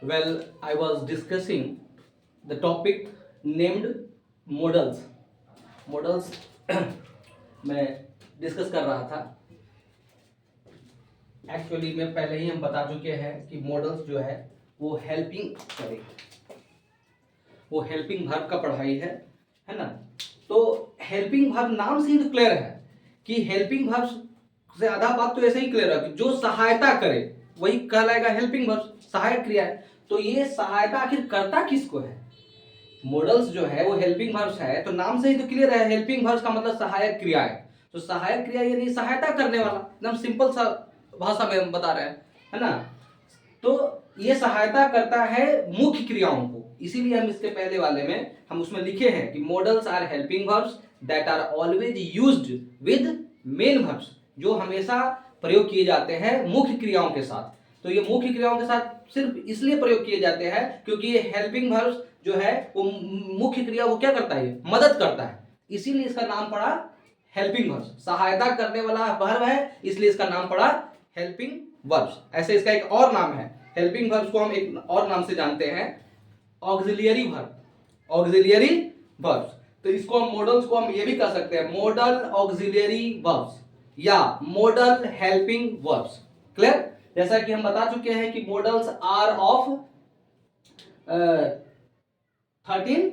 Well, I was discussing the topic named modals. Modals मैं discuss कर रहा था। एक्चुअली में पहले ही हम बता चुके हैं कि मॉडल्स जो है वो हेल्पिंग वर्ब का पढ़ाई है ना। तो हेल्पिंग वर्ब नाम से ही तो क्लियर है कि हेल्पिंग वर्ब से आधा बात तो ऐसे ही क्लियर है कि जो सहायता करे वही कहलाएगा हेल्पिंग वर्ब, सहायक क्रिया है। तो ये सहायता आखिर करता किसको है? मॉडल्स जो है वो हेल्पिंग वर्ब्स है, तो नाम से ही तो क्लियर है हेल्पिंग वर्ब्स का मतलब सहायक क्रिया है। तो सहायक क्रिया यानी सहायता करने वाला, एकदम सिंपल सा भाषा में हम बता रहे हैं, है ना। तो ये सहायता करता है मुख्य क्रियाओं को, इसीलिए हम इसके पहले वाले में हम उसमें लिखे हैं कि modals are helping verbs that are always used with main verbs, जो हमेशा प्रयोग किए जाते हैं मुख्य क्रियाओं के साथ। तो ये मुख्य क्रियाओं के साथ सिर्फ इसलिए प्रयोग किए जाते हैं क्योंकि ये हेल्पिंग वर्ब्स जो है वो मुख्य क्रिया वो क्या करता है, मदद करता है, इसीलिए इसका नाम पड़ा हेल्पिंग वर्ब्स। सहायता करने वाला वर्ब है इसलिए इसका नाम पड़ा हेल्पिंग वर्ब्स। ऐसे इसका एक और नाम है, हेल्पिंग वर्ब्स को हम एक और नाम से जानते हैं ऑक्सिलियरी वर्ब। ऑक्सिलियरी वर्ब्स, तो इसको हम मॉडल्स को हम ये भी कह सकते हैं मॉडल ऑक्सिलियरी वर्ब्स या मॉडल हेल्पिंग वर्ब्स। क्लियर? जैसा कि हम बता चुके हैं कि मॉडल्स आर ऑफ 13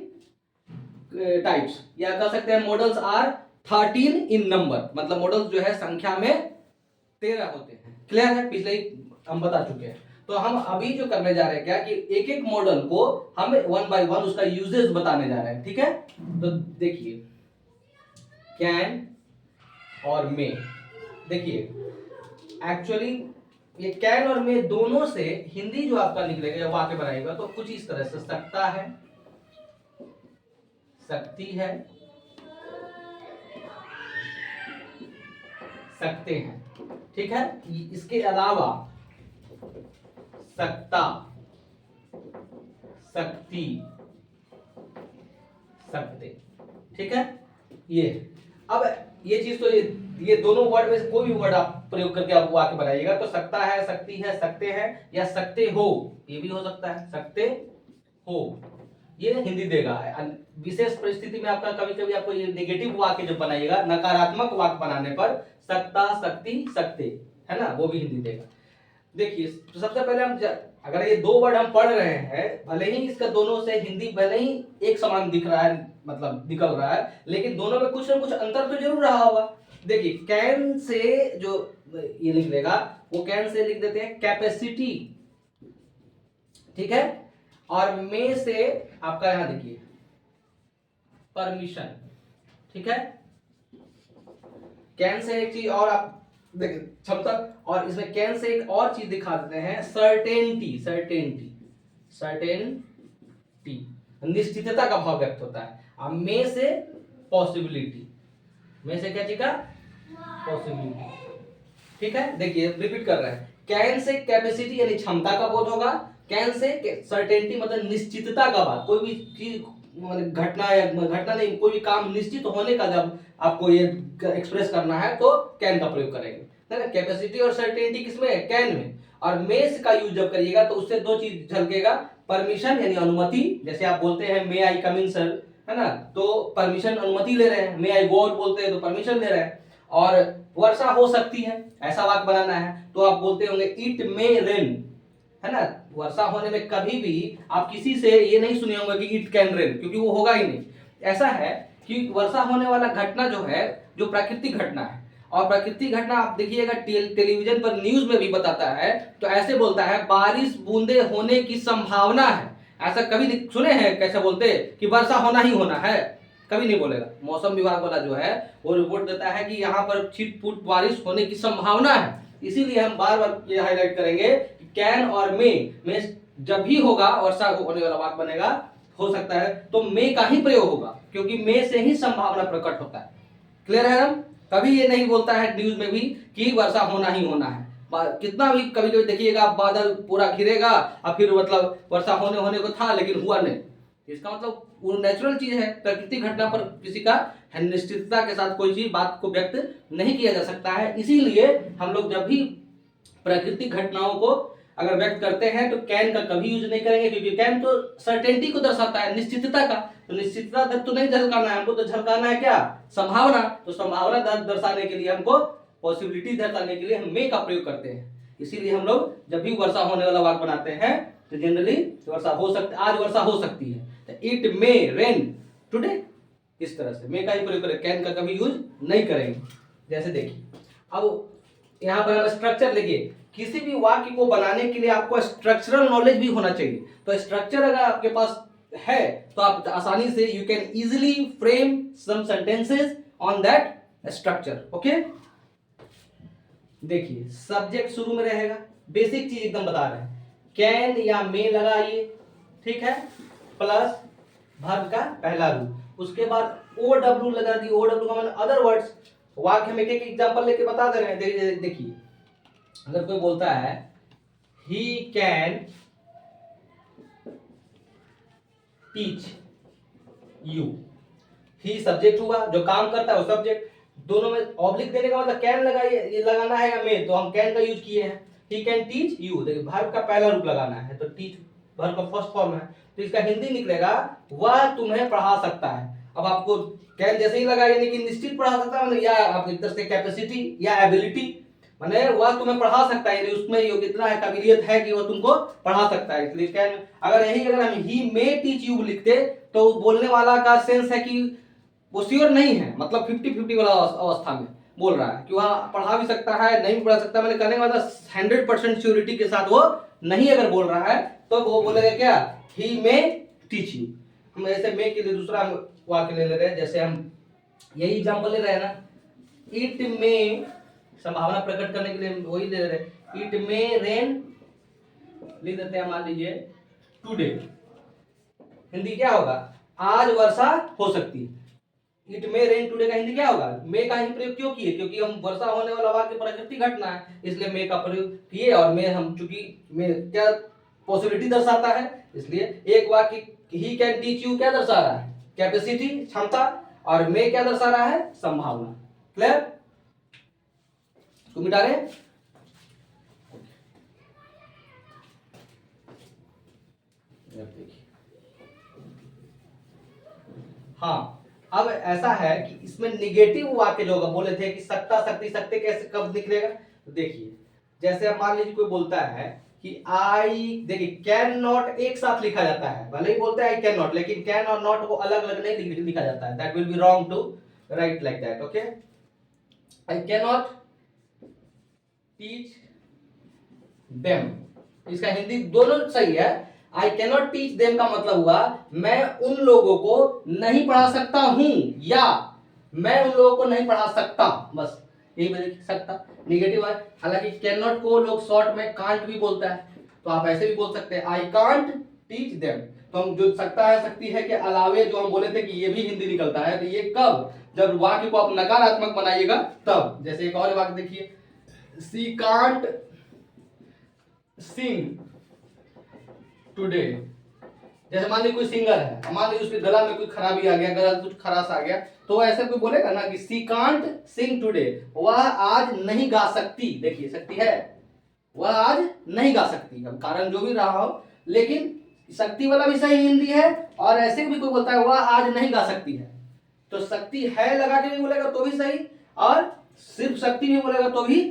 टाइप्स, या कह सकते हैं मॉडल्स आर 13 इन नंबर, मतलब मॉडल्स जो है संख्या में 13 होते हैं। क्लियर है? पिछले ही हम बता चुके हैं। तो हम अभी जो करने जा रहे हैं क्या कि एक एक मॉडल को हम वन बाय वन उसका यूजेस बताने जा रहे हैं। ठीक है, तो देखिए कैन और मे। देखिए एक्चुअली ये कैन और मे दोनों से हिंदी जो आपका निकलेगा या वाक्य बनाएगा तो कुछ इस तरह से सकता है, सकती है, सकते हैं। ठीक है, इसके अलावा सकता, सकती, सकते। ठीक है, ये अब ये चीज तो ये दोनों वर्ड में से कोई भी वर्ड आप प्रयोग करके आप वाक्य बनाइएगा तो सकता है, सकती है, सकते हैं या सकते हो, ये भी हो सकता है, सकते हो, ये हिंदी देगा। विशेष परिस्थिति में आपका कभी कभी आपको ये नेगेटिव वाक्य जब बनाइएगा, नकारात्मक वाक्य बनाने पर सकता, सकती, सकते, है ना, वो भी हिंदी देगा। देखिए तो सबसे पहले हम अगर ये दो वर्ड हम पढ़ रहे हैं, भले ही इसका दोनों से हिंदी भले ही एक समान दिख रहा है, मतलब निकल रहा है, लेकिन दोनों में कुछ ना कुछ अंतर तो जरूर रहा होगा। देखिए कैन से जो ये लिख देगा वो कैन से लिख देते हैं कैपेसिटी। ठीक है, और मे से आपका यहां देखिए परमिशन। ठीक है, कैन से एक चीज और आप देखिए क्षमता, और इसमें कैन से एक और चीज दिखा देते हैं सर्टेनिटी। सर्टेनिटी, सर्टेनिटी निश्चितता का भाव व्यक्त होता है। अब मे से पॉसिबिलिटी, में से क्या चीज का, पॉसिबिलिटी। ठीक है, देखिए रिपीट कर रहे हैं, कैन से कैपेसिटी यानी क्षमता का बोध होगा, कैन से सर्टेनिटी मतलब निश्चितता का बात, कोई भी चीज घटना या घटना नहीं, कोई भी काम निश्चित होने का जब आपको ये एक्सप्रेस करना है तो कैन का प्रयोग करेंगे, है ना। कैपेसिटी और सर्टेनिटी किसमें है, कैन में। और मेस का यूज जब करिएगा तो उससे दो चीज झलकेगा, परमिशन यानी अनुमति, जैसे आप बोलते हैं मे आई कम इन सर, है ना, तो परमिशन अनुमति ले रहे हैं, मे आई गो आउट बोलते हैं तो परमिशन ले रहे हैं। और वर्षा हो सकती है, ऐसा वाक्य बनाना है तो आप बोलते होंगे इट मे रेन, है ना। वर्षा होने में कभी भी आप किसी से ये नहीं सुने होंगे कि इट कैन रेन, क्योंकि वो होगा ही नहीं। ऐसा है कि वर्षा होने वाला घटना जो है जो प्राकृतिक घटना है, और प्राकृतिक घटना आप देखिएगा टेलीविजन पर न्यूज में भी बताता है तो ऐसे बोलता है बारिश बूंदे होने की संभावना है। ऐसा कभी सुने हैं कैसे बोलते कि वर्षा होना ही होना है, कभी नहीं बोलेगा। मौसम विभाग वाला जो है वो रिपोर्ट देता है कि यहाँ पर छिटपुट बारिश होने की संभावना है। इसीलिए हम बार बार ये हाईलाइट करेंगे कि कैन और मे में जब भी होगा वर्षा होने वाला वाक्य बनेगा, हो सकता है तो मे का ही प्रयोग होगा, क्योंकि मे से ही संभावना प्रकट होता है। क्लियर है ना? कभी ये नहीं बोलता है न्यूज में भी कि वर्षा होना ही होना है। कितना भी कभी कभी देखिएगा बादल पूरा घिरेगा और फिर मतलब वर्षा होने को था लेकिन हुआ नहीं, इसका मतलब वो नेचुरल चीज है, प्राकृतिक घटना पर किसी का निश्चितता के साथ कोई चीज बात को व्यक्त नहीं किया जा सकता है। इसीलिए हम लोग जब भी प्राकृतिक घटनाओं को अगर व्यक्त करते हैं तो कैन का कभी यूज नहीं करेंगे, क्योंकि कैन तो सर्टेनिटी को दर्शाता है, निश्चितता का। तो निश्चितता दर तो नहीं झलकाना है हमको, तो झलकाना है क्या, संभावना। तो संभावना दर्शाने के लिए हमको, पॉसिबिलिटी दर्शाने के लिए हम मे का प्रयोग करते हैं। इसीलिए हम लोग जब भी वर्षा होने वाला वाक्य बनाते हैं तो जनरली वर्षा हो सकती, आज वर्षा हो सकती है, तो इट मे रेन टुडे, इस तरह से मे का ही प्रयोग करें, कैन का कभी यूज नहीं करेंगे। जैसे देखिए अब यहाँ पर हम स्ट्रक्चर लेंगे, किसी भी वाक्य को बनाने के लिए आपको स्ट्रक्चरल नॉलेज भी होना चाहिए। तो स्ट्रक्चर अगर आपके पास है तो आप आसानी से you can easily frame some sentences on that structure. Okay, देखिए सब्जेक्ट शुरू में रहेगा, बेसिक चीज एकदम बता रहे हैं, कैन या मे लगाइए, ठीक है, प्लस वर्ब का पहला रूप, उसके बाद ओ डब्ल्यू लगा दी, ओ डब्ल्यू का मतलब अदर वर्ड्स। वाक्य में एक एग्जांपल लेके बता दे रहे हैं। देखिए अगर कोई बोलता है he can teach you, he subject हुआ, जो काम करता है वो सब्जेक्ट, दोनों में ऑब्लिक देने का मतलब कैन लगाइए, ये लगाना है या मे, तो हम कैन का यूज किए हैं। ही कैन टीच यू, देखिए वर्ब का पहला रूप लगाना है, तो टीच वर्ब का फर्स्ट फॉर्म है, तो इसका हिंदी निकलेगा वह तुम्हें पढ़ा सकता है। अब आपको कैन जैसे ही लगा यानी कि निश्चित पढ़ा सकता है, मतलब या आप एक तरह से कैपेसिटी या एबिलिटी, माने वह तुम्हें पढ़ा सकता है, यानी उसमें योग्यता है, काबिलियत है कि वह तुमको पढ़ा सकता है। इसलिए कैन, अगर हम ही मे टीच यू लिखते तो बोलने वाला का सेंस है कि वो श्योर नहीं है, मतलब 50-50 वाला अवस्था में बोल रहा है कि वह पढ़ा भी सकता है, नहीं भी पढ़ा सकता। मैंने कहने का मतलब 100% श्योरिटी के साथ वो नहीं अगर बोल रहा है तो वो बोलेगा क्या, ही मे टीच यू। हम ऐसे मे के लिए दूसरा वाक्य ले रहे हैं, जैसे हम यही एग्जांपल ले रहे हैं ना, इट मे, संभावना प्रकट करने के लिए वही ले रहे हैं, इट मे रेन, लिख देते हैं मान लीजिए टुडे, हिंदी क्या होगा, आज वर्षा हो सकती है। इट मे रेन टुडे का हिंदी क्या होगा, मे का ही प्रयोग क्यों किए, क्योंकि हम वर्षा होने वाला वाक्य प्राकृतिक घटना है, इसलिए मे का प्रयोग किए। और मे हम चूंकि मे क्या पॉसिबिलिटी दर्शाता है, इसलिए एक वाक्य ही कैन टीच यू क्या दर्शा रहा है, कैपेसिटी, क्षमता, और मे क्या दर्शा रहा है, संभावना। क्लियर, मिटा रहे। हाँ, अब ऐसा है कि इसमें निगेटिव वाक्य जो बोले थे कि सकता, सकती, सकते कैसे कब निकलेगा, तो देखिए जैसे अब मान लीजिए कोई बोलता है कि आई, देखिए कैन नॉट एक साथ लिखा जाता है, भले ही बोलते हैं आई कैन नॉट, लेकिन कैन और नॉट को अलग अलग नहीं लिखा जाता है, that will be wrong to write like that. Okay, I can not teach them, इसका हिंदी दोनों सही है। I can not teach them का मतलब हुआ मैं उन लोगों को नहीं पढ़ा सकता हूं, या मैं उन लोगों को नहीं पढ़ा सकता, बस यही देख सकता निगेटिव है। हालांकि कैन नॉट को लोग शॉर्ट में कांट भी बोलता है, तो आप ऐसे भी बोल सकते हैं आई कांट टीच देम। तो हम जो सकता है सकती है के अलावे जो हम बोले थे कि ये भी हिंदी निकलता है, तो ये कब, जब वाक्य को आप नकारात्मक बनाइएगा तब। जैसे एक और वाक्य देखिए, शी कांट सिंग टुडे, जैसे मान लीजिए कोई सिंगर है, मान लीजिए उसके गला में कोई खराबी आ गया, गला कुछ खराश आ गया, तो ऐसे कोई बोलेगा ना कि शी कांट सिंग टुडे, वह आज नहीं गा सकती, देखिए सकती है, वह आज नहीं गा सकती, अब कारण जो भी रहा हो, लेकिन शक्ति वाला भी सही हिंदी है, और ऐसे भी कोई बोलता है वह आज नहीं गा सकती है, तो शक्ति है लगा के भी बोलेगा तो भी सही, और सिर्फ शक्ति भी बोलेगा तो भी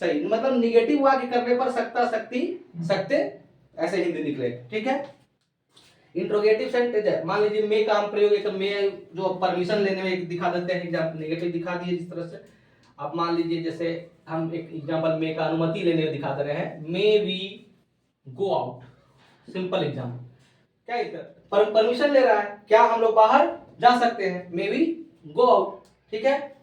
सही, मतलब निगेटिव वाक्य करने पर सकता, शक्ति, सकते, ऐसे हिंदी निकले। ठीक है, इंट्रोगेटिव सेंटेंस है, मान लीजिए मे का हम प्रयोग एक मे जो परमिशन लेने में दिखा देते हैं, एग्जांपल नेगेटिव दिखा दिए जिस तरह से। आप मान लीजिए जैसे हम एक एग्जांपल मे का अनुमति लेने में दिखा दे रहे हैं, may we go out, simple example, क्या इधर परमिशन ले रहा है, क्या हम लोग बाहर जा सकते हैं, मे वी गो आउट। ठीक है,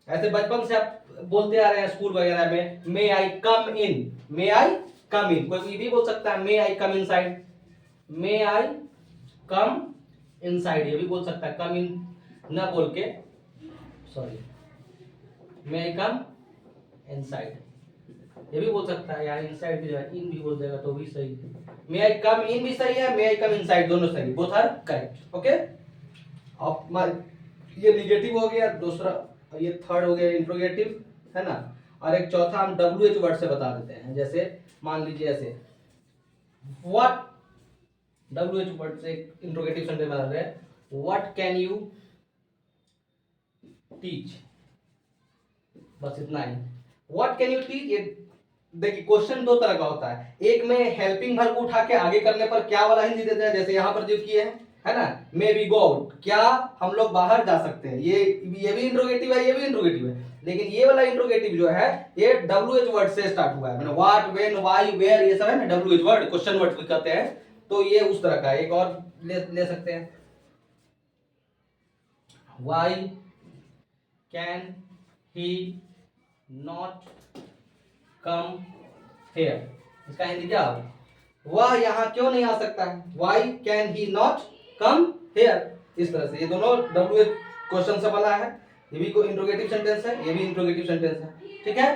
ऐसे बचपन से आप बोलते आ रहे हैं स्कूल वगैरह में, मे आई कम इन, मे आई कम इन, कोई भी बोल सकता है मे आई कम इनसाइड, मे आई कम इनसाइड, ये भी बोल सकता है, कम इन ना बोल के, सॉरी, मे आई कम इनसाइड, ये भी बोल सकता है, यार इनसाइड भी इन भी बोल देगा तो भी सही है, मे आई कम इन भी सही है, मे आई कम इनसाइड दोनों सही, बोथ आर करेक्ट। ओके, अब ये निगेटिव हो गया, दूसरा ये थर्ड हो गया इंट्रोगेटिव, है ना, और एक चौथा हम WH वर्ड से बता देते हैं, जैसे मान लीजिए ऐसे, व्हाट, WH वर्ड से इंट्रोगेटिव सेंटेंस बना रहे हैं, व्हाट कैन यू टीच, बस इतना ही। व्हाट कैन यू टीच, ये देखिए क्वेश्चन दो तरह का होता है, एक में हेल्पिंग वर्ब को उठा के आगे करने पर क्या वाला हिंदी देते हैं, जैसे यहाँ पर जो किए हैं, है ना, मे बी गो आउट, क्या हम लोग बाहर जा सकते हैं, ये भी इंट्रोगेटिव है, ये भी इंट्रोगेटिव है, लेकिन ये वाला इंट्रोगेटिव जो है ये WH वर्ड से स्टार्ट हुआ है, मतलब व्हाट, व्हेन, व्हाई, वेयर, ये सब है ना WH वर्ड, क्वेश्चन वर्ड भी कहते हैं, तो ये उस तरह का। एक और ले सकते हैं, why can he not come here, इसका हिंदी क्या होगा, वह यहाँ क्यों नहीं आ सकता है, why can he not come here, इस तरह से। ये दोनों WH क्वेश्चन से बना है, ये भी कोई इंट्रोगेटिव सेंटेंस है, ये भी इंट्रोगेटिव सेंटेंस है, ठीक है।